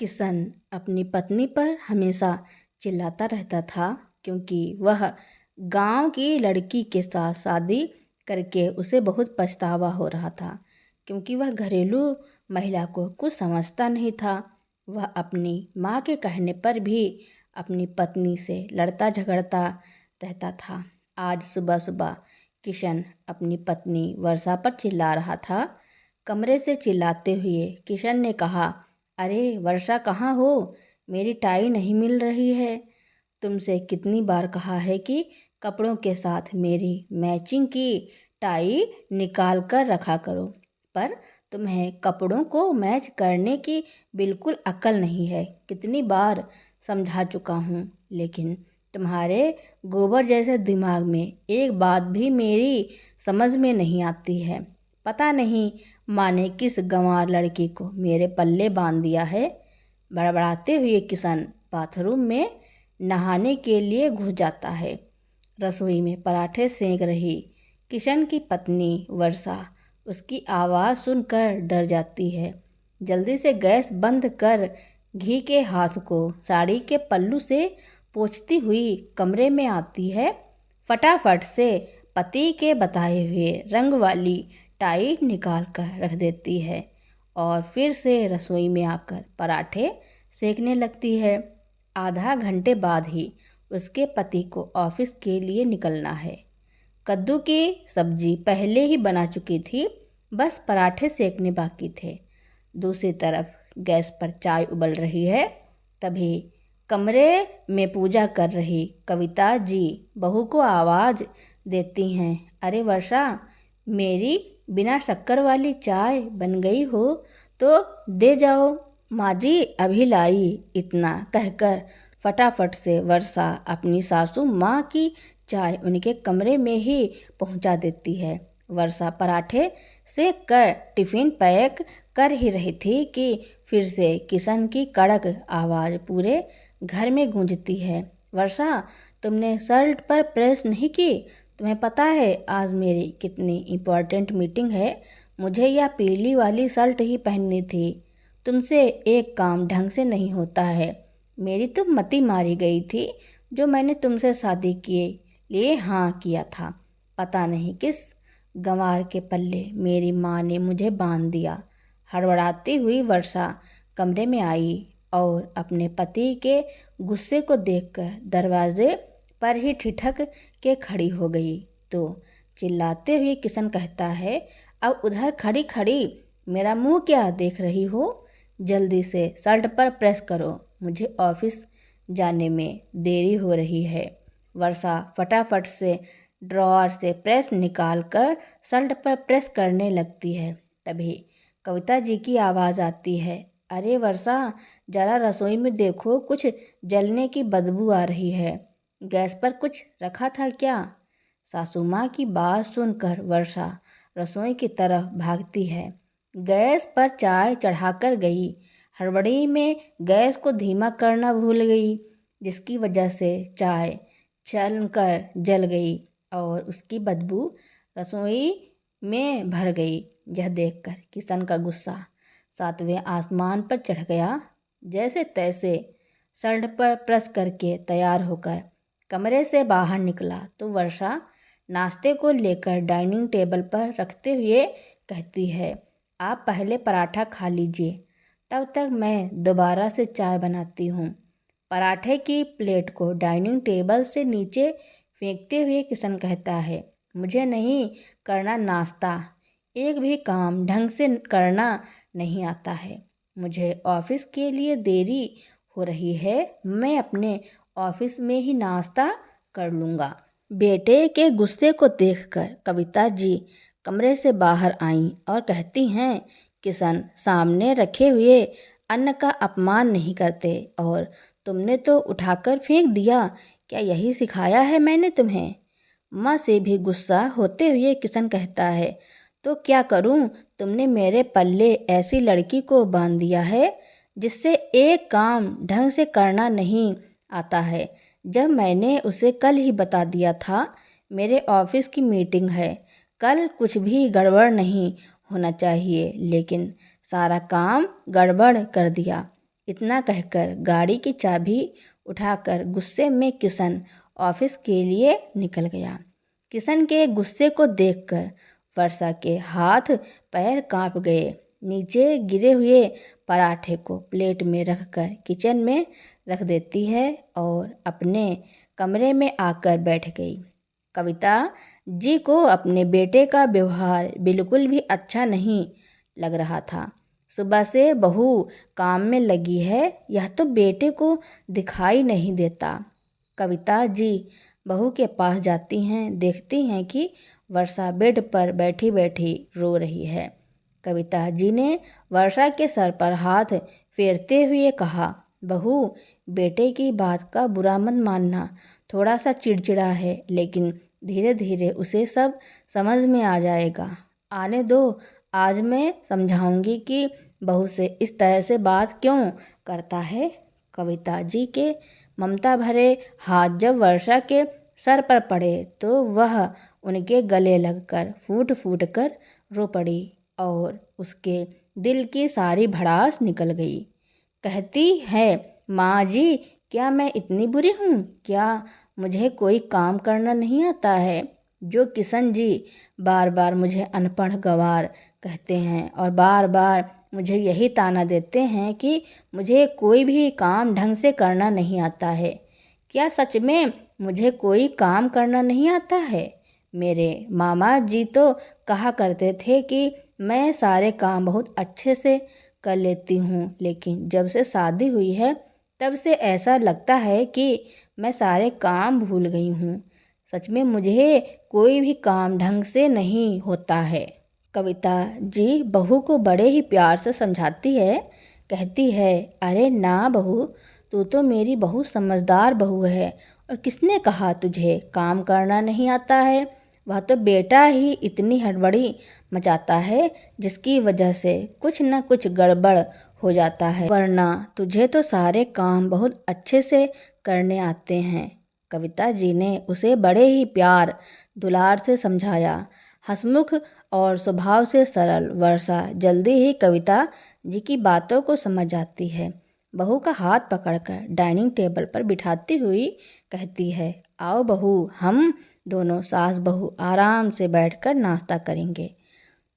किशन अपनी पत्नी पर हमेशा चिल्लाता रहता था क्योंकि वह गांव की लड़की के साथ शादी करके उसे बहुत पछतावा हो रहा था। क्योंकि वह घरेलू महिला को कुछ समझता नहीं था। वह अपनी माँ के कहने पर भी अपनी पत्नी से लड़ता झगड़ता रहता था। आज सुबह सुबह किशन अपनी पत्नी वर्षा पर चिल्ला रहा था। कमरे से चिल्लाते हुए किशन ने कहा, अरे वर्षा कहाँ हो? मेरी टाई नहीं मिल रही है। तुमसे कितनी बार कहा है कि कपड़ों के साथ मेरी मैचिंग की टाई निकाल कर रखा करो, पर तुम्हें कपड़ों को मैच करने की बिल्कुल अक्ल नहीं है। कितनी बार समझा चुका हूँ, लेकिन तुम्हारे गोबर जैसे दिमाग में एक बात भी मेरी समझ में नहीं आती है। पता नहीं माँ ने किस गंवार लड़की को मेरे पल्ले बांध दिया है। बड़बड़ाते हुए किशन बाथरूम में नहाने के लिए घुस जाता है। रसोई में पराठे सेंक रही किशन की पत्नी वर्षा उसकी आवाज़ सुनकर डर जाती है। जल्दी से गैस बंद कर घी के हाथ को साड़ी के पल्लू से पोंछती हुई कमरे में आती है। फटाफट से पति के बताए हुए रंग वाली टाई निकाल कर रख देती है और फिर से रसोई में आकर पराठे सेकने लगती है। आधा घंटे बाद ही उसके पति को ऑफिस के लिए निकलना है। कद्दू की सब्जी पहले ही बना चुकी थी, बस पराठे सेकने बाकी थे। दूसरी तरफ गैस पर चाय उबल रही है। तभी कमरे में पूजा कर रही कविता जी बहू को आवाज़ देती हैं, अरे वर्षा, मेरी बिना शक्कर वाली चाय बन गई हो तो दे जाओ। माँ जी अभी लाई। इतना कहकर फटाफट से वर्षा अपनी सासू माँ की चाय उनके कमरे में ही पहुँचा देती है। वर्षा पराठे सेक कर टिफ़िन पैक कर ही रही थी कि फिर से किशन की कड़क आवाज़ पूरे घर में गूंजती है, वर्षा, तुमने शर्ट पर प्रेस नहीं की? तुम्हें पता है आज मेरी कितनी इम्पोर्टेंट मीटिंग है? मुझे यह पीली वाली शर्ट ही पहननी थी। तुमसे एक काम ढंग से नहीं होता है। मेरी तो मति मारी गई थी जो मैंने तुमसे शादी किए लिए हाँ किया था। पता नहीं किस गंवार के पल्ले मेरी माँ ने मुझे बांध दिया। हड़बड़ाती हुई वर्षा कमरे में आई और अपने पति के गुस्से को देखकर दरवाजे पर ही ठिठक के खड़ी हो गई। तो चिल्लाते हुए किशन कहता है, अब उधर खड़ी खड़ी मेरा मुंह क्या देख रही हो? जल्दी से शर्ट पर प्रेस करो, मुझे ऑफिस जाने में देरी हो रही है। वर्षा फटाफट से ड्रॉअर से प्रेस निकाल कर शर्ट पर प्रेस करने लगती है। तभी कविता जी की आवाज़ आती है, अरे वर्षा, जरा रसोई में देखो, कुछ जलने की बदबू आ रही है। गैस पर कुछ रखा था क्या? सासू माँ की बात सुनकर वर्षा रसोई की तरफ भागती है। गैस पर चाय चढ़ाकर गई। हड़बड़ी में गैस को धीमा करना भूल गई, जिसकी वजह से चाय चलकर जल गई और उसकी बदबू रसोई में भर गई। यह देखकर किशन का गुस्सा सातवें आसमान पर चढ़ गया। जैसे तैसे शर्ट पर प्रेस करके तैयार होकर कमरे से बाहर निकला तो वर्षा नाश्ते को लेकर डाइनिंग टेबल पर रखते हुए कहती है, आप पहले पराठा खा लीजिए, तब तक मैं दोबारा से चाय बनाती हूँ। पराठे की प्लेट को डाइनिंग टेबल से नीचे फेंकते हुए किशन कहता है, मुझे नहीं करना नाश्ता, एक भी काम ढंग से करना नहीं आता है। मुझे ऑफिस के लिए देरी हो रही है, मैं अपने ऑफिस में ही नाश्ता कर लूँगा। बेटे के गुस्से को देखकर कविता जी कमरे से बाहर आईं और कहती हैं, किशन सामने रखे हुए अन्न का अपमान नहीं करते और तुमने तो उठाकर फेंक दिया। क्या यही सिखाया है मैंने तुम्हें? माँ से भी गुस्सा होते हुए किशन कहता है, तो क्या करूँ, तुमने मेरे पल्ले ऐसी लड़की को बांध दिया है जिससे एक काम ढंग से करना नहीं आता है। जब मैंने उसे कल ही बता दिया था मेरे ऑफिस की मीटिंग है, कल कुछ भी गड़बड़ नहीं होना चाहिए, लेकिन सारा काम गड़बड़ कर दिया। इतना कहकर गाड़ी की चाबी उठाकर गुस्से में किशन ऑफिस के लिए निकल गया। किशन के गुस्से को देखकर वर्षा के हाथ पैर कांप गए। नीचे गिरे हुए पराठे को प्लेट में रखकर किचन में रख देती है और अपने कमरे में आकर बैठ गई। कविता जी को अपने बेटे का व्यवहार बिल्कुल भी अच्छा नहीं लग रहा था। सुबह से बहू काम में लगी है, यह तो बेटे को दिखाई नहीं देता। कविता जी बहू के पास जाती हैं, देखती हैं कि वर्षा बेड पर बैठी बैठी रो रही है। कविता जी ने वर्षा के सर पर हाथ फेरते हुए कहा, बहू, बेटे की बात का बुरा मत मानना। थोड़ा सा चिड़चिड़ा है, लेकिन धीरे धीरे उसे सब समझ में आ जाएगा। आने दो, आज मैं समझाऊंगी कि बहू से इस तरह से बात क्यों करता है। कविता जी के ममता भरे हाथ जब वर्षा के सर पर पड़े तो वह उनके गले लगकर फूट फूट कर रो पड़ी और उसके दिल की सारी भड़ास निकल गई। कहती है, माँ जी, क्या मैं इतनी बुरी हूँ? क्या मुझे कोई काम करना नहीं आता है? जो किशन जी बार बार मुझे अनपढ़ गंवार कहते हैं और बार बार मुझे यही ताना देते हैं कि मुझे कोई भी काम ढंग से करना नहीं आता है। क्या सच में मुझे कोई काम करना नहीं आता है? मेरे मामा जी तो कहा करते थे कि मैं सारे काम बहुत अच्छे से कर लेती हूँ, लेकिन जब से शादी हुई है तब से ऐसा लगता है कि मैं सारे काम भूल गई हूँ। सच में मुझे कोई भी काम ढंग से नहीं होता है। कविता जी बहू को बड़े ही प्यार से समझाती है। कहती है, अरे ना बहू, तू तो मेरी बहुत समझदार बहू है और किसने कहा तुझे काम करना नहीं आता है? वह तो बेटा ही इतनी हड़बड़ी मचाता है जिसकी वजह से कुछ न कुछ गड़बड़ हो जाता है, वरना तुझे तो सारे काम बहुत अच्छे से करने आते हैं। कविता जी ने उसे बड़े ही प्यार दुलार से समझाया। हंसमुख और स्वभाव से सरल वर्षा जल्दी ही कविता जी की बातों को समझ जाती है। बहू का हाथ पकड़कर डाइनिंग टेबल पर बिठाती हुई कहती है, आओ बहू, हम दोनों सास बहू आराम से बैठकर नाश्ता करेंगे।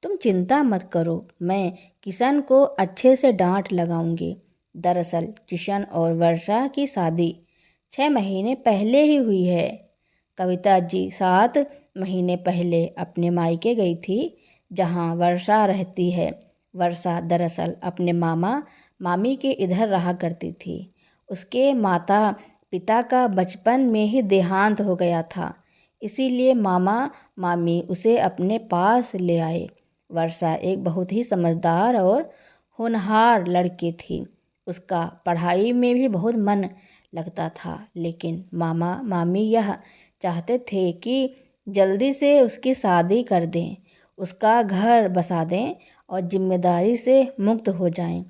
तुम चिंता मत करो, मैं किशन को अच्छे से डांट लगाऊंगी। दरअसल किशन और वर्षा की शादी 6 महीने पहले ही हुई है। कविता जी 7 महीने पहले अपने मायके गई थी, जहां वर्षा रहती है। वर्षा दरअसल अपने मामा मामी के इधर रहा करती थी। उसके माता पिता का बचपन में ही देहांत हो गया था, इसीलिए मामा मामी उसे अपने पास ले आए। वर्षा एक बहुत ही समझदार और होनहार लड़की थी। उसका पढ़ाई में भी बहुत मन लगता था, लेकिन मामा मामी यह चाहते थे कि जल्दी से उसकी शादी कर दें, उसका घर बसा दें और जिम्मेदारी से मुक्त हो जाएं।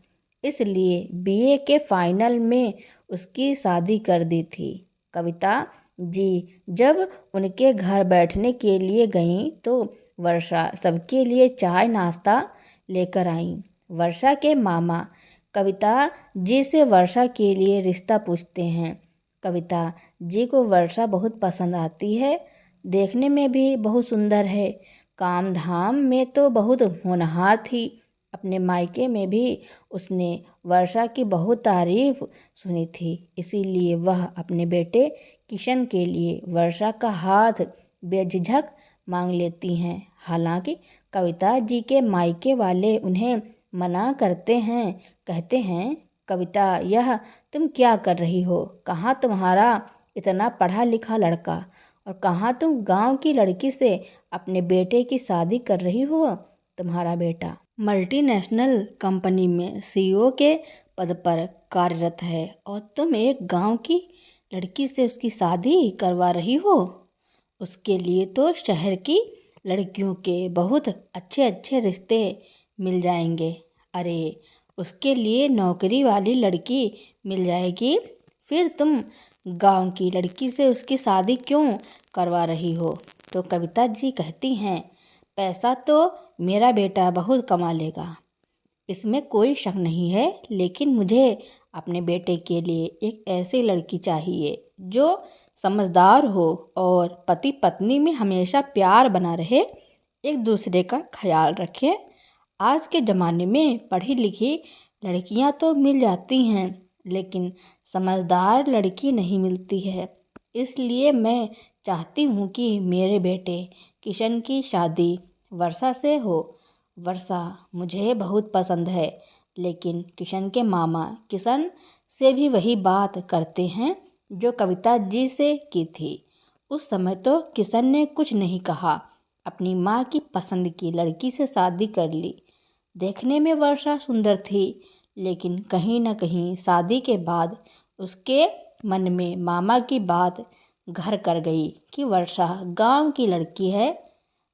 इसलिए बीए के फाइनल में उसकी शादी कर दी थी। कविता जी जब उनके घर बैठने के लिए गईं तो वर्षा सबके लिए चाय नाश्ता लेकर आई। वर्षा के मामा कविता जी से वर्षा के लिए रिश्ता पूछते हैं। कविता जी को वर्षा बहुत पसंद आती है, देखने में भी बहुत सुंदर है, काम धाम में तो बहुत होनहार थी। अपने मायके में भी उसने वर्षा की बहुत तारीफ सुनी थी, इसीलिए वह अपने बेटे किशन के लिए वर्षा का हाथ बेझिझक मांग लेती हैं। हालांकि कविता जी के मायके वाले उन्हें मना करते हैं, कहते हैं, कविता यह तुम क्या कर रही हो? कहाँ तुम्हारा इतना पढ़ा लिखा लड़का और कहाँ तुम गांव की लड़की से अपने बेटे की शादी कर रही हो? तुम्हारा बेटा मल्टीनेशनल कंपनी में सीईओ के पद पर कार्यरत है और तुम एक गांव की लड़की से उसकी शादी करवा रही हो। उसके लिए तो शहर की लड़कियों के बहुत अच्छे अच्छे रिश्ते मिल जाएंगे। अरे उसके लिए नौकरी वाली लड़की मिल जाएगी, फिर तुम गांव की लड़की से उसकी शादी क्यों करवा रही हो? तो कविता जी कहती हैं, पैसा तो मेरा बेटा बहुत कमा लेगा, इसमें कोई शक नहीं है, लेकिन मुझे अपने बेटे के लिए एक ऐसी लड़की चाहिए जो समझदार हो और पति पत्नी में हमेशा प्यार बना रहे, एक दूसरे का ख्याल रखे। आज के ज़माने में पढ़ी लिखी लड़कियां तो मिल जाती हैं, लेकिन समझदार लड़की नहीं मिलती है। इसलिए मैं चाहती हूँ कि मेरे बेटे किशन की शादी वर्षा से हो। वर्षा मुझे बहुत पसंद है, लेकिन किशन के मामा किशन से भी वही बात करते हैं जो कविता जी से की थी। उस समय तो किशन ने कुछ नहीं कहा, अपनी माँ की पसंद की लड़की से शादी कर ली। देखने में वर्षा सुंदर थी, लेकिन कहीं न कहीं शादी के बाद उसके मन में मामा की बात घर कर गई कि वर्षा गांव की लड़की है,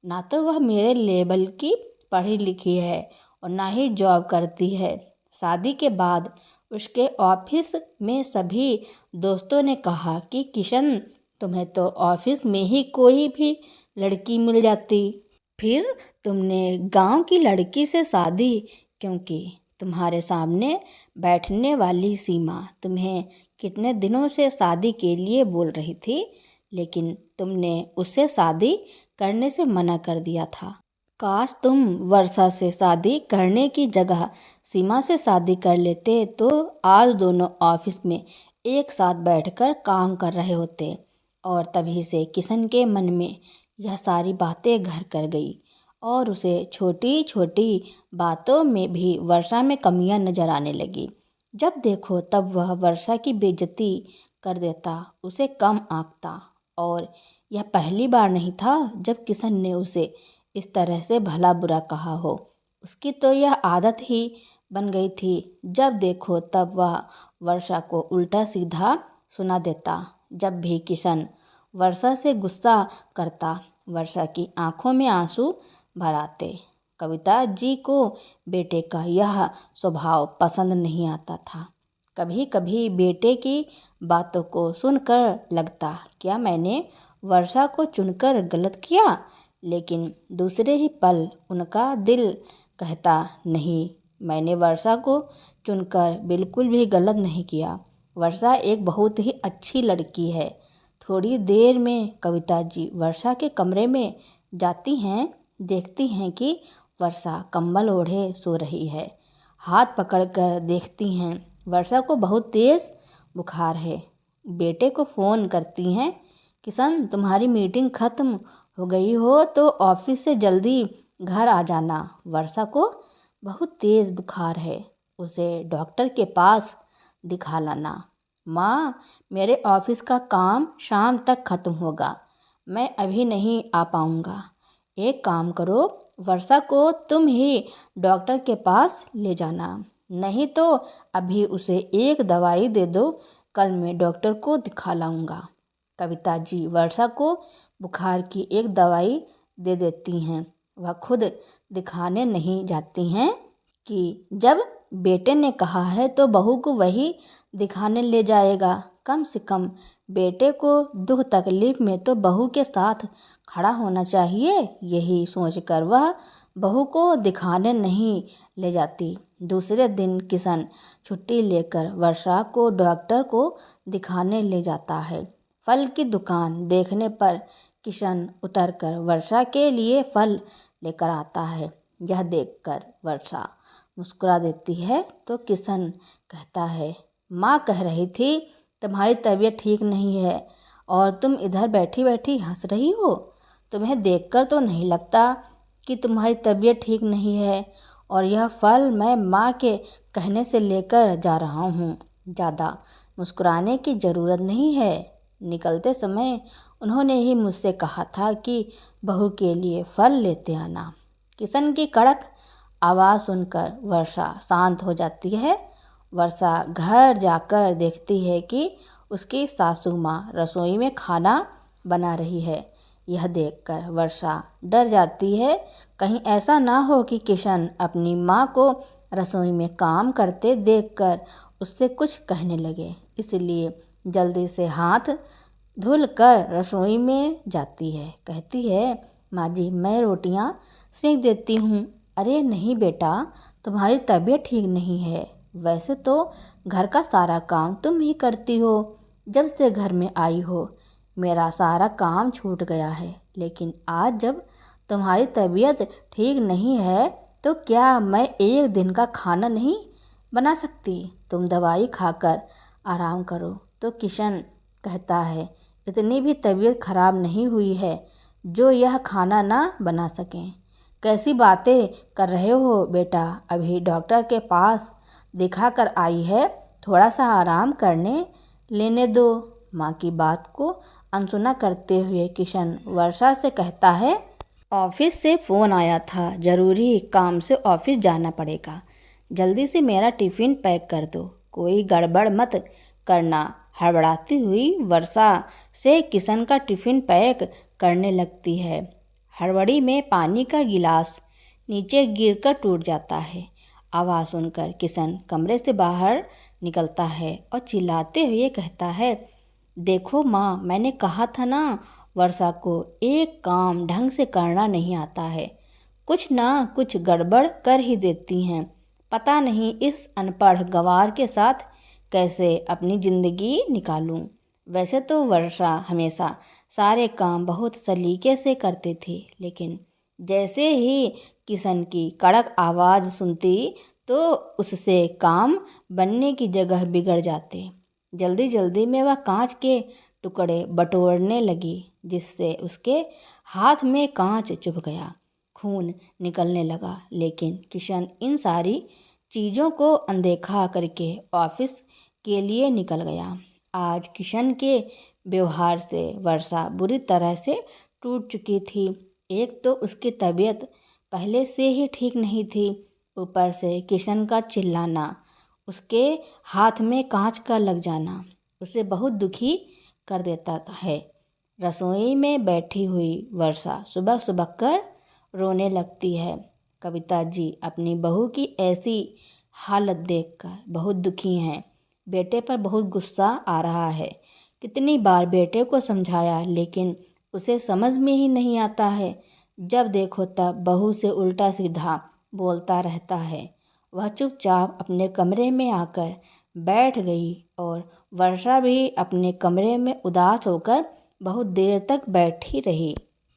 ना तो वह मेरे लेवल की पढ़ी लिखी है और ना ही जॉब करती है। शादी के बाद उसके ऑफिस में सभी दोस्तों ने कहा कि किशन, तुम्हें तो ऑफिस में ही कोई भी लड़की मिल जाती, फिर तुमने गांव की लड़की से शादी, क्योंकि तुम्हारे सामने बैठने वाली सीमा तुम्हें कितने दिनों से शादी के लिए बोल रही थी, लेकिन तुमने उससे शादी करने से मना कर दिया था। काश तुम वर्षा से शादी करने की जगह सीमा से शादी कर लेते तो आज दोनों ऑफिस में एक साथ बैठकर काम कर रहे होते। और तभी से किशन के मन में यह सारी बातें घर कर गई और उसे छोटी छोटी बातों में भी वर्षा में कमियां नजर आने लगी। जब देखो तब वह वर्षा की बेइज्जती कर देता, उसे कम आंकता। और यह पहली बार नहीं था जब किशन ने उसे इस तरह से भला बुरा कहा हो। उसकी तो यह आदत ही बन गई थी, जब देखो तब वह वर्षा को उल्टा सीधा सुना देता। जब भी किशन वर्षा से गुस्सा करता, वर्षा की आंखों में आंसू भर आते। कविता जी को बेटे का यह स्वभाव पसंद नहीं आता था। कभी कभी बेटे की बातों को सुनकर लगता, क्या मैंने वर्षा को चुनकर गलत किया? लेकिन दूसरे ही पल उनका दिल कहता, नहीं, मैंने वर्षा को चुनकर बिल्कुल भी गलत नहीं किया। वर्षा एक बहुत ही अच्छी लड़की है। थोड़ी देर में कविता जी वर्षा के कमरे में जाती हैं, देखती हैं कि वर्षा कंबल ओढ़े सो रही है। हाथ पकड़कर देखती हैं, वर्षा को बहुत तेज बुखार है। बेटे को फ़ोन करती हैं, किशन, तुम्हारी मीटिंग खत्म हो गई हो तो ऑफिस से जल्दी घर आ जाना। वर्षा को बहुत तेज़ बुखार है, उसे डॉक्टर के पास दिखा लाना। माँ, मेरे ऑफिस का काम शाम तक ख़त्म होगा, मैं अभी नहीं आ पाऊँगा। एक काम करो, वर्षा को तुम ही डॉक्टर के पास ले जाना, नहीं तो अभी उसे एक दवाई दे दो, कल मैं डॉक्टर को दिखा लाऊंगा। कविता जी वर्षा को बुखार की एक दवाई दे देती हैं। वह खुद दिखाने नहीं जाती हैं कि जब बेटे ने कहा है तो बहू को वही दिखाने ले जाएगा। कम से कम बेटे को दुख तकलीफ में तो बहू के साथ खड़ा होना चाहिए। यही सोचकर वह बहू को दिखाने नहीं ले जाती। दूसरे दिन किशन छुट्टी लेकर वर्षा को डॉक्टर को दिखाने ले जाता है। फल की दुकान देखने पर किशन उतरकर वर्षा के लिए फल लेकर आता है। यह देखकर वर्षा मुस्कुरा देती है तो किशन कहता है, माँ कह रही थी तुम्हारी तबीयत ठीक नहीं है और तुम इधर बैठी बैठी हंस रही हो। तुम्हें देखकर तो नहीं लगता कि तुम्हारी तबीयत ठीक नहीं है, और यह फल मैं माँ के कहने से लेकर जा रहा हूँ। ज़्यादा मुस्कुराने की ज़रूरत नहीं है। निकलते समय उन्होंने ही मुझसे कहा था कि बहू के लिए फल लेते आना। किशन की कड़क आवाज़ सुनकर वर्षा शांत हो जाती है। वर्षा घर जाकर देखती है कि उसकी सासू माँ रसोई में खाना बना रही है। यह देखकर वर्षा डर जाती है, कहीं ऐसा ना हो कि किशन अपनी माँ को रसोई में काम करते देखकर उससे कुछ कहने लगे। इसलिए जल्दी से हाथ धुल कर रसोई में जाती है। कहती है, माँ जी, मैं रोटियाँ सेक देती हूँ। अरे नहीं बेटा, तुम्हारी तबीयत ठीक नहीं है, वैसे तो घर का सारा काम तुम ही करती हो। जब से घर में आई हो मेरा सारा काम छूट गया है, लेकिन आज जब तुम्हारी तबीयत ठीक नहीं है तो क्या मैं एक दिन का खाना नहीं बना सकती? तुम दवाई खाकर आराम करो। तो किशन कहता है, इतनी भी तबीयत खराब नहीं हुई है जो यह खाना ना बना सकें। कैसी बातें कर रहे हो बेटा, अभी डॉक्टर के पास दिखा कर आई है, थोड़ा सा आराम करने लेने दो। माँ की बात को अनसुना करते हुए किशन वर्षा से कहता है, ऑफिस से फ़ोन आया था, ज़रूरी काम से ऑफिस जाना पड़ेगा। जल्दी से मेरा टिफ़िन पैक कर दो, कोई गड़बड़ मत करना। हड़बड़ाती हुई वर्षा से किशन का टिफ़िन पैक करने लगती है। हड़बड़ी में पानी का गिलास नीचे गिरकर टूट जाता है। आवाज़ सुनकर किशन कमरे से बाहर निकलता है और चिल्लाते हुए कहता है, देखो माँ, मैंने कहा था ना, वर्षा को एक काम ढंग से करना नहीं आता है, कुछ ना कुछ गड़बड़ कर ही देती हैं। पता नहीं इस अनपढ़ गंवार के साथ कैसे अपनी ज़िंदगी निकालूं। वैसे तो वर्षा हमेशा सारे काम बहुत सलीके से करती थी, लेकिन जैसे ही किशन की कड़क आवाज़ सुनती तो उससे काम बनने की जगह बिगड़ जाते। जल्दी जल्दी में वह कांच के टुकड़े बटोरने लगी, जिससे उसके हाथ में कांच चुभ गया। खून निकलने लगा, लेकिन किशन इन सारी चीज़ों को अनदेखा करके ऑफिस के लिए निकल गया। आज किशन के व्यवहार से वर्षा बुरी तरह से टूट चुकी थी। एक तो उसकी तबीयत पहले से ही ठीक नहीं थी, ऊपर से किशन का चिल्लाना, उसके हाथ में कांच का लग जाना उसे बहुत दुखी कर देता है। रसोई में बैठी हुई वर्षा सुबह सुबह कर रोने लगती है। कविता जी अपनी बहू की ऐसी हालत देखकर बहुत दुखी हैं। बेटे पर बहुत गुस्सा आ रहा है। कितनी बार बेटे को समझाया, लेकिन उसे समझ में ही नहीं आता है। जब देखो तब बहू से उल्टा सीधा बोलता रहता है। वह चुपचाप अपने कमरे में आकर बैठ गई और वर्षा भी अपने कमरे में उदास होकर बहुत देर तक बैठी रही।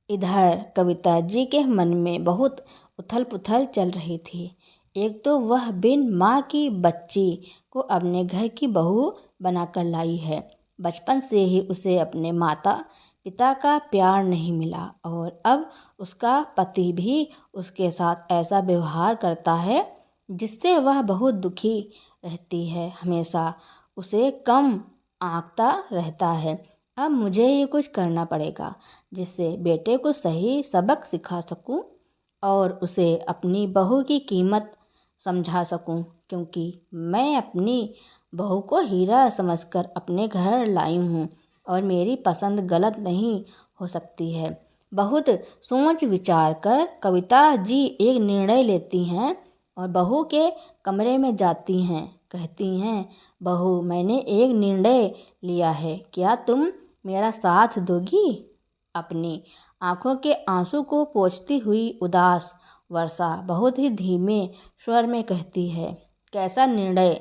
इधर कविता जी के मन में बहुत उथल पुथल चल रही थी। एक तो वह बिन माँ की बच्ची को अपने घर की बहू बनाकर लाई है। बचपन से ही उसे अपने माता पिता का प्यार नहीं मिला और अब उसका पति भी उसके साथ ऐसा व्यवहार करता है जिससे वह बहुत दुखी रहती है। हमेशा उसे कम आंकता रहता है। अब मुझे ही कुछ करना पड़ेगा जिससे बेटे को सही सबक सिखा सकूं और उसे अपनी बहू की कीमत समझा सकूं, क्योंकि मैं अपनी बहू को हीरा समझकर अपने घर लाई हूँ और मेरी पसंद गलत नहीं हो सकती है। बहुत सोच विचार कर कविता जी एक निर्णय लेती हैं और बहू के कमरे में जाती हैं। कहती हैं, बहू, मैंने एक निर्णय लिया है, क्या तुम मेरा साथ दोगी? अपनी आंखों के आंसू को पोंछती हुई उदास वर्षा बहुत ही धीमे स्वर में कहती है, कैसा निर्णय?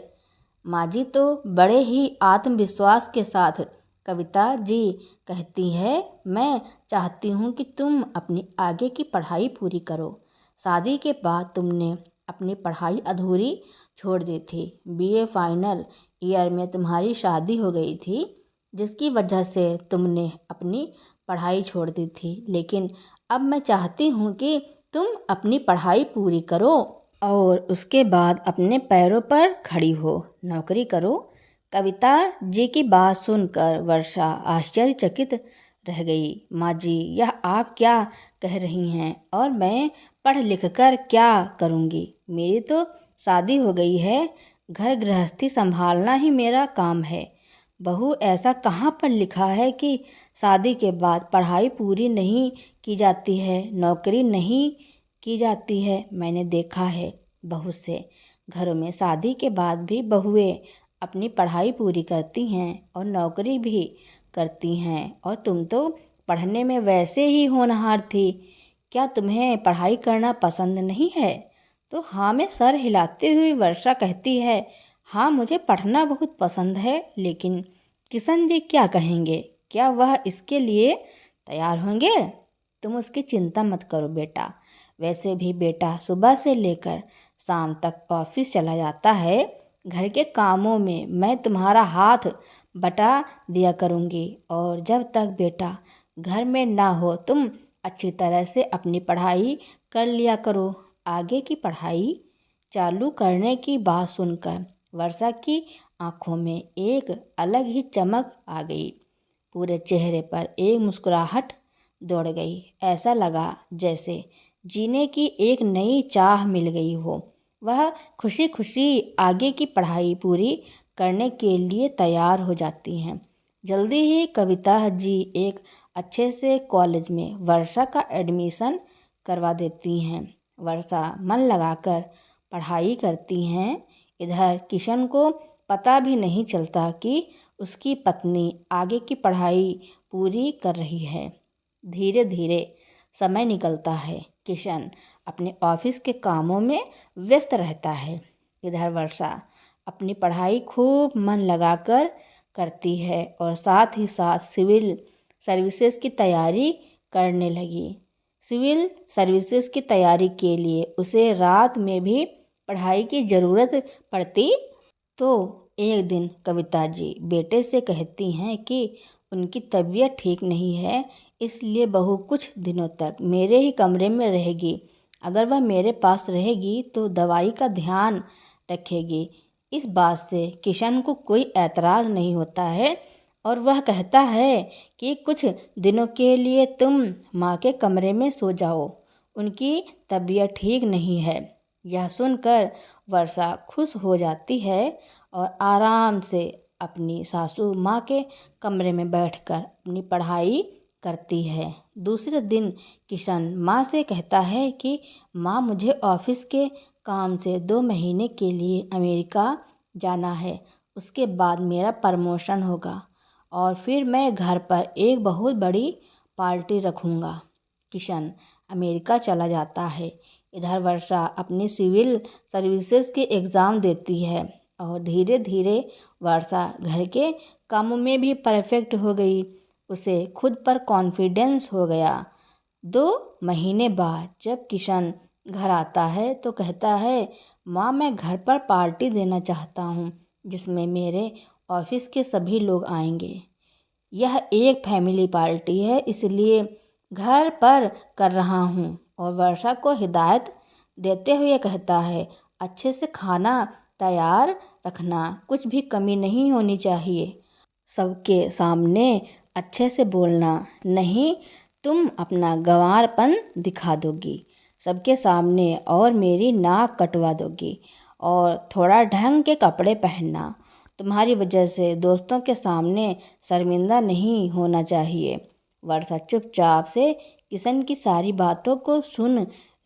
माँ जी तो बड़े ही आत्मविश्वास के साथ कविता जी कहती है, मैं चाहती हूँ कि तुम अपनी आगे की पढ़ाई पूरी करो। शादी के बाद तुमने अपनी पढ़ाई अधूरी छोड़ दी थी। बीए फाइनल ईयर में तुम्हारी शादी हो गई थी, जिसकी वजह से तुमने अपनी पढ़ाई छोड़ दी थी। लेकिन अब मैं चाहती हूँ कि तुम अपनी पढ़ाई पूरी करो और उसके बाद अपने पैरों पर खड़ी हो, नौकरी करो। कविता जी की बात सुनकर वर्षा आश्चर्यचकित रह गई। माँ जी, यह आप क्या कह रही हैं? और मैं पढ़ लिख कर क्या करूँगी? मेरी तो शादी हो गई है, घर गृहस्थी संभालना ही मेरा काम है। बहू, ऐसा कहाँ पर लिखा है कि शादी के बाद पढ़ाई पूरी नहीं की जाती है, नौकरी नहीं की जाती है? मैंने देखा है बहुत से घरों में शादी के बाद भी बहुएं अपनी पढ़ाई पूरी करती हैं और नौकरी भी करती हैं, और तुम तो पढ़ने में वैसे ही होनहार थी। क्या तुम्हें पढ़ाई करना पसंद नहीं है? तो हाँ में सर हिलाते हुए वर्षा कहती है, हाँ, मुझे पढ़ना बहुत पसंद है, लेकिन किशन जी क्या कहेंगे? क्या वह इसके लिए तैयार होंगे? तुम उसकी चिंता मत करो बेटा। वैसे भी बेटा सुबह से लेकर शाम तक ऑफिस चला जाता है। घर के कामों में मैं तुम्हारा हाथ बटा दिया करूँगी, और जब तक बेटा घर में ना हो तुम अच्छी तरह से अपनी पढ़ाई कर लिया करो। आगे की पढ़ाई चालू करने की बात सुनकर वर्षा की आंखों में एक अलग ही चमक आ गई। पूरे चेहरे पर एक मुस्कुराहट दौड़ गई। ऐसा लगा जैसे जीने की एक नई चाह मिल गई हो। वह खुशी खुशी आगे की पढ़ाई पूरी करने के लिए तैयार हो जाती हैं। जल्दी ही कविता जी एक अच्छे से कॉलेज में वर्षा का एडमिशन करवा देती हैं। वर्षा मन लगाकर पढ़ाई करती हैं। इधर किशन को पता भी नहीं चलता कि उसकी पत्नी आगे की पढ़ाई पूरी कर रही है। धीरे धीरे समय निकलता है। किशन अपने ऑफिस के कामों में व्यस्त रहता है। इधर वर्षा अपनी पढ़ाई खूब मन लगाकर करती है और साथ ही साथ सिविल सर्विसेज की तैयारी करने लगी। सिविल सर्विसेज की तैयारी के लिए उसे रात में भी पढ़ाई की ज़रूरत पड़ती। तो एक दिन कविता जी बेटे से कहती हैं कि उनकी तबीयत ठीक नहीं है, इसलिए बहू कुछ दिनों तक मेरे ही कमरे में रहेगी। अगर वह मेरे पास रहेगी तो दवाई का ध्यान रखेगी। इस बात से किशन को कोई ऐतराज़ नहीं होता है और वह कहता है कि कुछ दिनों के लिए तुम माँ के कमरे में सो जाओ, उनकी तबीयत ठीक नहीं है। यह सुनकर वर्षा खुश हो जाती है और आराम से अपनी सासू माँ के कमरे में बैठकर अपनी पढ़ाई करती है। दूसरे दिन किशन माँ से कहता है कि माँ मुझे ऑफिस के काम से 2 महीने के लिए अमेरिका जाना है। उसके बाद मेरा प्रमोशन होगा और फिर मैं घर पर एक बहुत बड़ी पार्टी रखूँगा। किशन अमेरिका चला जाता है। इधर वर्षा अपनी सिविल सर्विसेज के एग्ज़ाम देती है और धीरे धीरे वर्षा घर के कामों में भी परफेक्ट हो गई। उसे खुद पर कॉन्फिडेंस हो गया। 2 महीने बाद जब किशन घर आता है तो कहता है, माँ मैं घर पर पार्टी देना चाहता हूँ जिसमें मेरे ऑफिस के सभी लोग आएंगे। यह एक फैमिली पार्टी है, इसलिए घर पर कर रहा हूँ। और वर्षा को हिदायत देते हुए कहता है, अच्छे से खाना तैयार रखना, कुछ भी कमी नहीं होनी चाहिए। सबके सामने अच्छे से बोलना, नहीं तुम अपना गंवारपन दिखा दोगी सबके सामने और मेरी नाक कटवा दोगी। और थोड़ा ढंग के कपड़े पहनना, तुम्हारी वजह से दोस्तों के सामने शर्मिंदा नहीं होना चाहिए। वर्षा चुपचाप से किशन की सारी बातों को सुन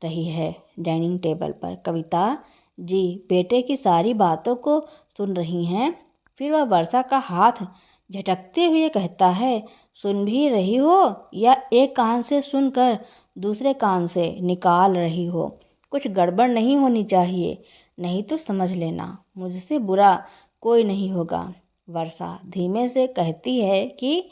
रही है। डाइनिंग टेबल पर कविता जी बेटे की सारी बातों को सुन रही हैं। फिर वह वर्षा का हाथ झटकते हुए कहता है, सुन भी रही हो या एक कान से सुनकर दूसरे कान से निकाल रही हो? कुछ गड़बड़ नहीं होनी चाहिए, नहीं तो समझ लेना मुझसे बुरा कोई नहीं होगा। वर्षा धीमे से कहती है कि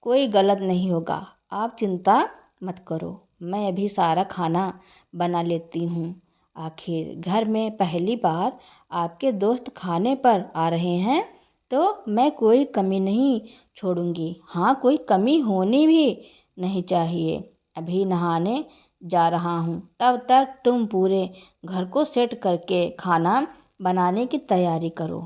कोई गलत नहीं होगा, आप चिंता मत करो, मैं अभी सारा खाना बना लेती हूँ। आखिर घर में पहली बार आपके दोस्त खाने पर आ रहे हैं तो मैं कोई कमी नहीं छोड़ूंगी। हाँ, कोई कमी होनी भी नहीं चाहिए। अभी नहाने जा रहा हूँ, तब तक तुम पूरे घर को सेट करके खाना बनाने की तैयारी करो।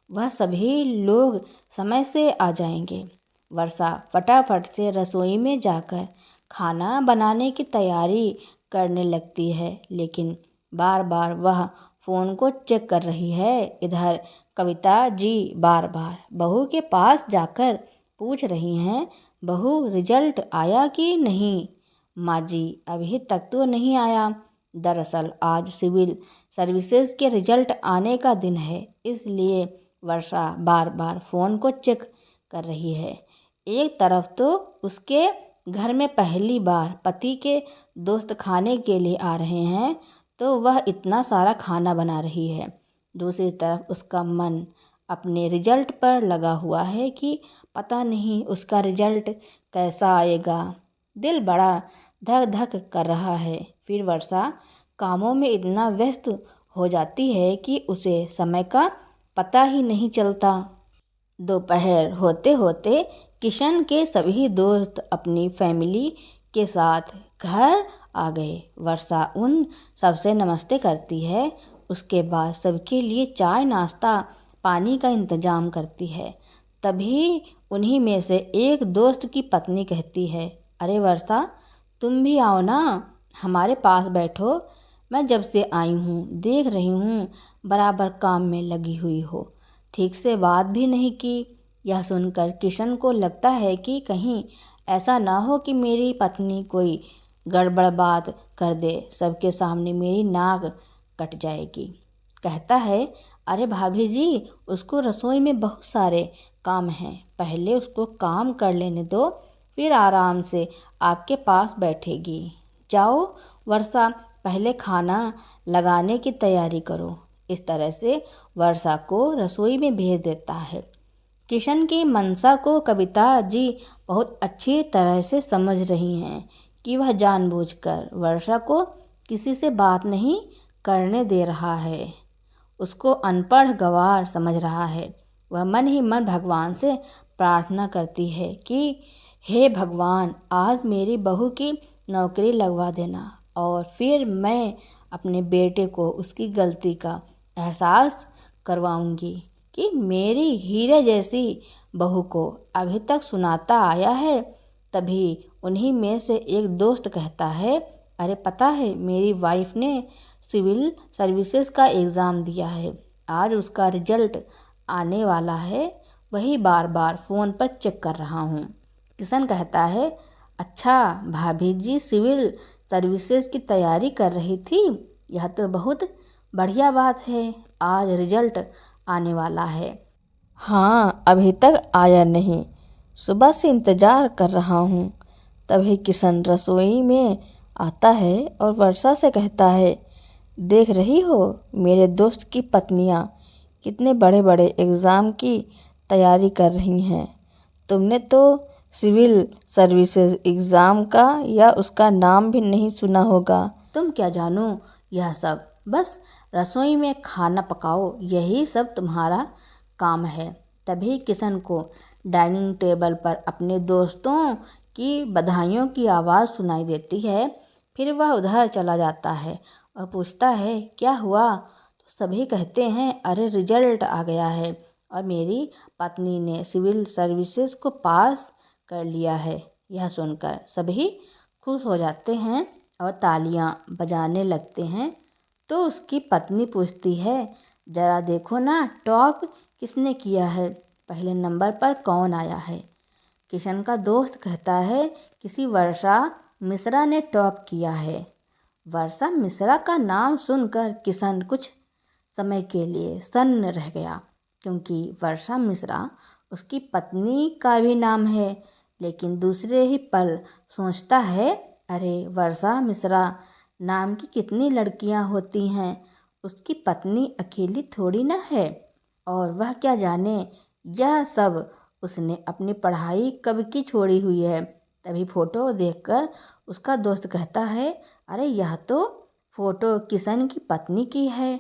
वह सभी लोग समय से आ जाएंगे। वर्षा फटाफट से रसोई में जाकर खाना बनाने की तैयारी करने लगती है, लेकिन बार बार वह फ़ोन को चेक कर रही है। इधर कविता जी बार बार बहू के पास जाकर पूछ रही हैं, बहू रिजल्ट आया कि नहीं? माँ जी अभी तक तो नहीं आया। दरअसल आज सिविल सर्विसेज के रिजल्ट आने का दिन है, इसलिए वर्षा बार बार फ़ोन को चेक कर रही है। एक तरफ तो उसके घर में पहली बार पति के दोस्त खाने के लिए आ रहे हैं, तो वह इतना सारा खाना बना रही है। दूसरी तरफ उसका मन अपने रिजल्ट पर लगा हुआ है कि पता नहीं उसका रिजल्ट कैसा आएगा। दिल बड़ा धक धक कर रहा है। फिर वर्षा कामों में इतना व्यस्त हो जाती है कि उसे समय का पता ही नहीं चलता। दोपहर होते होते किशन के सभी दोस्त अपनी फैमिली के साथ घर आ गए। वर्षा उन सबसे नमस्ते करती है। उसके बाद सबके लिए चाय नाश्ता पानी का इंतजाम करती है। तभी उन्हीं में से एक दोस्त की पत्नी कहती है, अरे वर्षा, तुम भी आओ ना, हमारे पास बैठो। मैं जब से आई हूँ देख रही हूँ बराबर काम में लगी हुई हो, ठीक से बात भी नहीं की। यह सुनकर किशन को लगता है कि कहीं ऐसा ना हो कि मेरी पत्नी कोई गड़बड़ बात कर दे, सबके सामने मेरी नाक कट जाएगी। कहता है, अरे भाभी जी, उसको रसोई में बहुत सारे काम हैं, पहले उसको काम कर लेने दो, फिर आराम से आपके पास बैठेगी। जाओ वर्षा, पहले खाना लगाने की तैयारी करो। इस तरह से वर्षा को रसोई में भेज देता है। किशन की मंशा को कविता जी बहुत अच्छी तरह से समझ रही हैं कि वह जानबूझकर वर्षा को किसी से बात नहीं करने दे रहा है, उसको अनपढ़ गंवार समझ रहा है। वह मन ही मन भगवान से प्रार्थना करती है कि हे भगवान, आज मेरी बहू की नौकरी लगवा देना और फिर मैं अपने बेटे को उसकी गलती का एहसास करवाऊंगी कि मेरी हीरे जैसी बहू को अभी तक सुनाता आया है। तभी उन्हीं में से एक दोस्त कहता है, अरे पता है, मेरी वाइफ ने सिविल सर्विसेज का एग्ज़ाम दिया है, आज उसका रिजल्ट आने वाला है, वही बार बार फ़ोन पर चेक कर रहा हूँ। किशन कहता है, अच्छा भाभी जी सिविल सर्विसेज की तैयारी कर रही थी, यह तो बहुत बढ़िया बात है, आज रिजल्ट आने वाला है। हाँ, अभी तक आया नहीं, सुबह से इंतज़ार कर रहा हूँ। तभी किशन रसोई में आता है और वर्षा से कहता है, देख रही हो मेरे दोस्त की पत्नियाँ कितने बड़े बड़े एग्ज़ाम की तैयारी कर रही हैं, तुमने तो सिविल सर्विसेज एग्ज़ाम का या उसका नाम भी नहीं सुना होगा। तुम क्या जानो यह सब, बस रसोई में खाना पकाओ, यही सब तुम्हारा काम है। तभी किशन को डाइनिंग टेबल पर अपने दोस्तों की बधाइयों की आवाज़ सुनाई देती है। फिर वह उधर चला जाता है और पूछता है, क्या हुआ? तो सभी कहते हैं, अरे रिजल्ट आ गया है और मेरी पत्नी ने सिविल सर्विसेज को पास कर लिया है। यह सुनकर सभी खुश हो जाते हैं और तालियां बजाने लगते हैं। तो उसकी पत्नी पूछती है, जरा देखो ना टॉप किसने किया है, पहले नंबर पर कौन आया है? किशन का दोस्त कहता है, किसी वर्षा मिश्रा ने टॉप किया है। वर्षा मिश्रा का नाम सुनकर किशन कुछ समय के लिए सन्न रह गया, क्योंकि वर्षा मिश्रा उसकी पत्नी का भी नाम है। लेकिन दूसरे ही पल सोचता है, अरे वर्षा मिश्रा नाम की कितनी लड़कियां होती हैं, उसकी पत्नी अकेली थोड़ी ना है, और वह क्या जाने यह सब उसने अपनी पढ़ाई कब की छोड़ी हुई है। तभी फ़ोटो देखकर उसका दोस्त कहता है, अरे यह तो फ़ोटो किशन की पत्नी की है।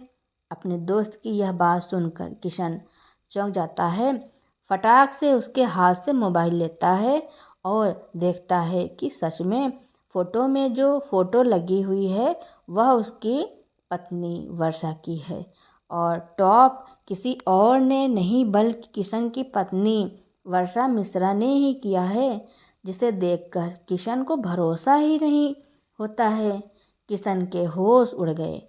अपने दोस्त की यह बात सुनकर किशन चौंक जाता है, फटाक से उसके हाथ से मोबाइल लेता है और देखता है कि सच में फ़ोटो में जो फ़ोटो लगी हुई है वह उसकी पत्नी वर्षा की है, और टॉप किसी और ने नहीं बल्कि किशन की पत्नी वर्षा मिश्रा ने ही किया है, जिसे देखकर किशन को भरोसा ही नहीं होता है। किशन के होश उड़ गए,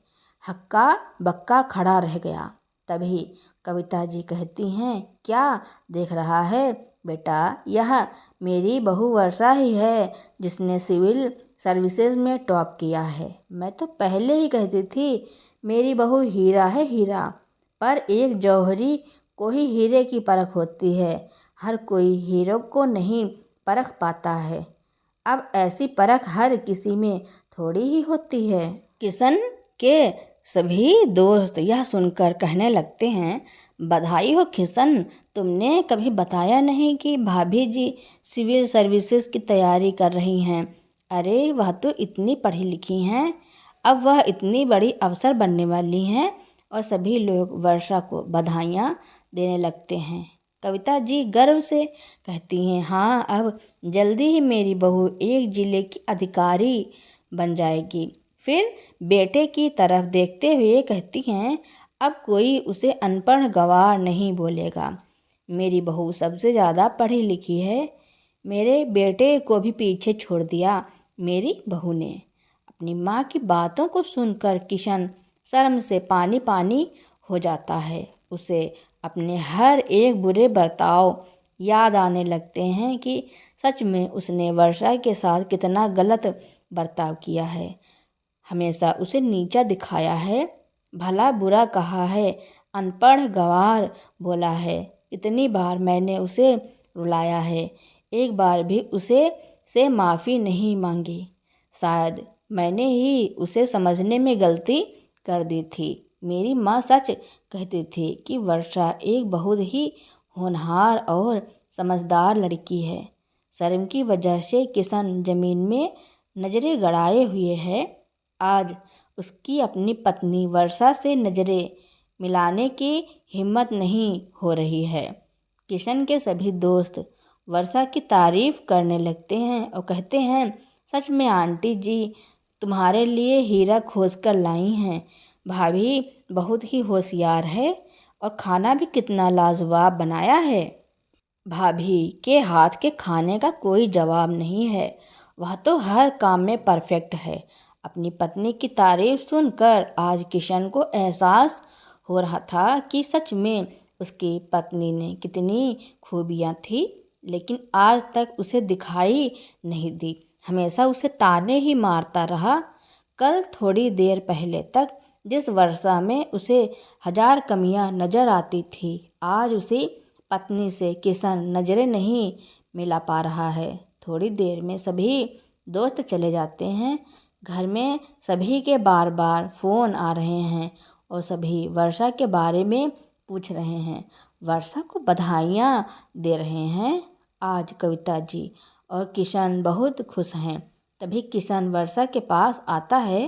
हक्का बक्का खड़ा रह गया। तभी कविता जी कहती हैं, क्या देख रहा है बेटा, यह मेरी बहू वर्षा ही है जिसने सिविल सर्विसेज में टॉप किया है। मैं तो पहले ही कहती थी मेरी बहू हीरा है हीरा, पर एक जौहरी को ही हीरे की परख होती है, हर कोई हीरो को नहीं परख पाता है। अब ऐसी परख हर किसी में थोड़ी ही होती है। किशन के सभी दोस्त यह सुनकर कहने लगते हैं, बधाई हो किशन, तुमने कभी बताया नहीं कि भाभी जी सिविल सर्विसेज की तैयारी कर रही हैं। अरे वह तो इतनी पढ़ी लिखी हैं, अब वह इतनी बड़ी अफसर बनने वाली हैं। और सभी लोग वर्षा को बधाइयाँ देने लगते हैं। कविता जी गर्व से कहती हैं, हाँ अब जल्दी ही मेरी बहू एक जिले की अधिकारी बन जाएगी। फिर बेटे की तरफ देखते हुए कहती हैं, अब कोई उसे अनपढ़ गवार नहीं बोलेगा। मेरी बहू सबसे ज़्यादा पढ़ी लिखी है। मेरे बेटे को भी पीछे छोड़ दिया मेरी बहू ने। अपनी माँ की बातों को सुनकर किशन शर्म से पानी पानी हो जाता है। उसे अपने हर एक बुरे बर्ताव याद आने लगते हैं कि सच में उसने वर्षा के साथ कितना गलत बर्ताव किया है। हमेशा उसे नीचा दिखाया है, भला बुरा कहा है, अनपढ़ गंवार बोला है। इतनी बार मैंने उसे रुलाया है, एक बार भी उसे से माफ़ी नहीं मांगी। शायद मैंने ही उसे समझने में गलती कर दी थी। मेरी माँ सच कहती थी कि वर्षा एक बहुत ही होनहार और समझदार लड़की है। शर्म की वजह से किशन जमीन में नजरें गड़ाए हुए है। आज उसकी अपनी पत्नी वर्षा से नजरें मिलाने की हिम्मत नहीं हो रही है। किशन के सभी दोस्त वर्षा की तारीफ करने लगते हैं और कहते हैं, सच में आंटी जी तुम्हारे लिए हीरा खोज कर लाई हैं। भाभी बहुत ही होशियार है और खाना भी कितना लाजवाब बनाया है। भाभी के हाथ के खाने का कोई जवाब नहीं है, वह तो हर काम में परफेक्ट है। अपनी पत्नी की तारीफ सुनकर आज किशन को एहसास हो रहा था कि सच में उसकी पत्नी ने कितनी खूबियाँ थी, लेकिन आज तक उसे दिखाई नहीं दी। हमेशा उसे ताने ही मारता रहा। कल थोड़ी देर पहले तक जिस वर्षा में उसे 1000 कमियां नजर आती थी, आज उसी पत्नी से किशन नजरें नहीं मिला पा रहा है। थोड़ी देर में सभी दोस्त चले जाते हैं। घर में सभी के बार बार फ़ोन आ रहे हैं और सभी वर्षा के बारे में पूछ रहे हैं, वर्षा को बधाइयाँ दे रहे हैं। आज कविता जी और किशन बहुत खुश हैं। तभी किशन वर्षा के पास आता है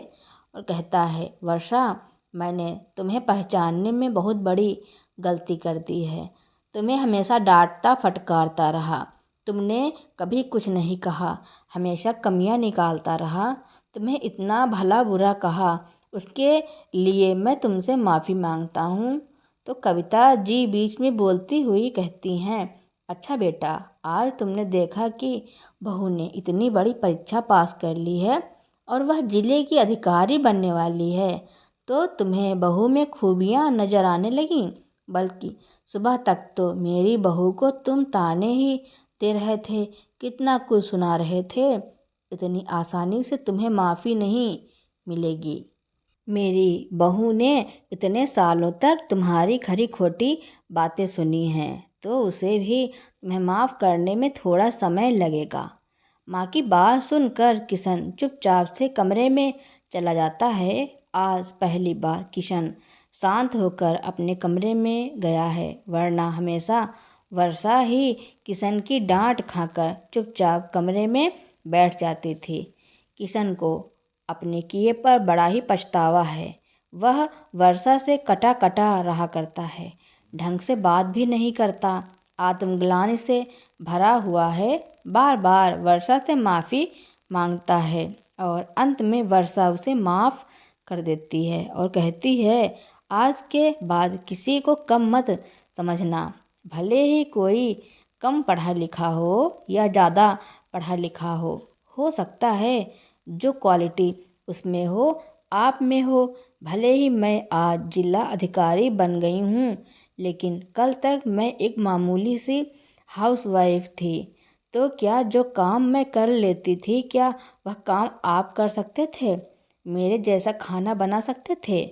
और कहता है, वर्षा मैंने तुम्हें पहचानने में बहुत बड़ी गलती कर दी है। तुम्हें हमेशा डांटता फटकारता रहा, तुमने कभी कुछ नहीं कहा, हमेशा कमियां निकालता रहा। तुम्हें इतना भला बुरा कहा, उसके लिए मैं तुमसे माफ़ी मांगता हूँ। तो कविता जी बीच में बोलती हुई कहती हैं, अच्छा बेटा, आज तुमने देखा कि बहू ने इतनी बड़ी परीक्षा पास कर ली है और वह जिले की अधिकारी बनने वाली है, तो तुम्हें बहू में खूबियाँ नजर आने लगीं। बल्कि सुबह तक तो मेरी बहू को तुम ताने ही दे रहे थे, कितना कुछ सुना रहे थे। इतनी आसानी से तुम्हें माफ़ी नहीं मिलेगी। मेरी बहू ने इतने सालों तक तुम्हारी खरी खोटी बातें सुनी हैं, तो उसे भी तुम्हें माफ़ करने में थोड़ा समय लगेगा। माँ की बात सुनकर किशन चुपचाप से कमरे में चला जाता है। आज पहली बार किशन शांत होकर अपने कमरे में गया है, वरना हमेशा वर्षा ही किशन की डांट खाकर चुपचाप कमरे में बैठ जाती थी। किशन को अपने किए पर बड़ा ही पछतावा है। वह वर्षा से कटा कटा रहा करता है, ढंग से बात भी नहीं करता, आत्मग्लानि से भरा हुआ है। बार बार वर्षा से माफ़ी मांगता है और अंत में वर्षा उसे माफ़ कर देती है और कहती है, आज के बाद किसी को कम मत समझना। भले ही कोई कम पढ़ा लिखा हो या ज़्यादा पढ़ा लिखा हो सकता है जो क्वालिटी उसमें हो आप में हो। भले ही मैं आज जिला अधिकारी बन गई हूँ, लेकिन कल तक मैं एक मामूली सी हाउसवाइफ थी। तो क्या जो काम मैं कर लेती थी, क्या वह काम आप कर सकते थे? मेरे जैसा खाना बना सकते थे?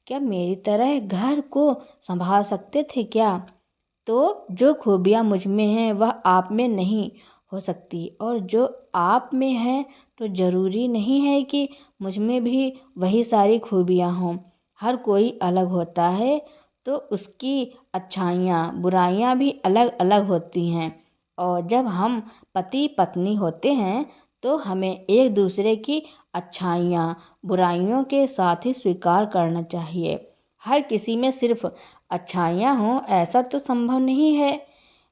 क्या मेरी तरह घर को संभाल सकते थे क्या? तो जो खूबियाँ मुझ में हैं वह आप में नहीं हो सकती, और जो आप में है तो ज़रूरी नहीं है कि मुझ में भी वही सारी खूबियाँ हों। हर कोई अलग होता है, तो उसकी अच्छाइयाँ बुराइयाँ भी अलग अलग होती हैं। और जब हम पति पत्नी होते हैं तो हमें एक दूसरे की अच्छाइयाँ बुराइयों के साथ ही स्वीकार करना चाहिए। हर किसी में सिर्फ अच्छाइयाँ हों ऐसा तो संभव नहीं है।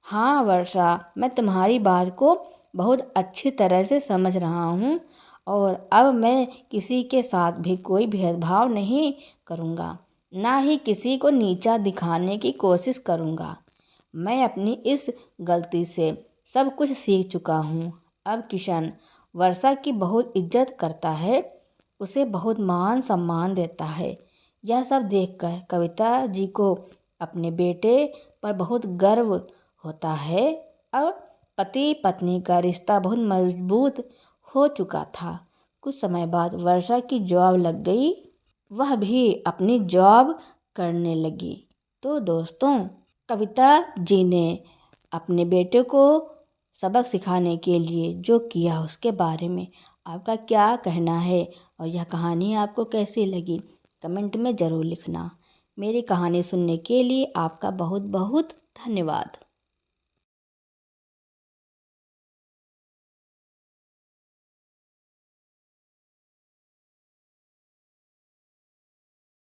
हाँ वर्षा, मैं तुम्हारी बात को बहुत अच्छी तरह से समझ रहा हूँ और अब मैं किसी के साथ भी कोई भेदभाव नहीं करूँगा, ना ही किसी को नीचा दिखाने की कोशिश करूँगा। मैं अपनी इस गलती से सब कुछ सीख चुका हूँ। अब किशन वर्षा की बहुत इज्जत करता है, उसे बहुत मान सम्मान देता है। यह सब देखकर कविता जी को अपने बेटे पर बहुत गर्व होता है। अब पति पत्नी का रिश्ता बहुत मजबूत हो चुका था। कुछ समय बाद वर्षा की जॉब लग गई, वह भी अपनी जॉब करने लगी। तो दोस्तों, कविता जी ने अपने बेटे को सबक सिखाने के लिए जो किया उसके बारे में आपका क्या कहना है और यह कहानी आपको कैसी लगी कमेंट में ज़रूर लिखना। मेरी कहानी सुनने के लिए आपका बहुत बहुत धन्यवाद।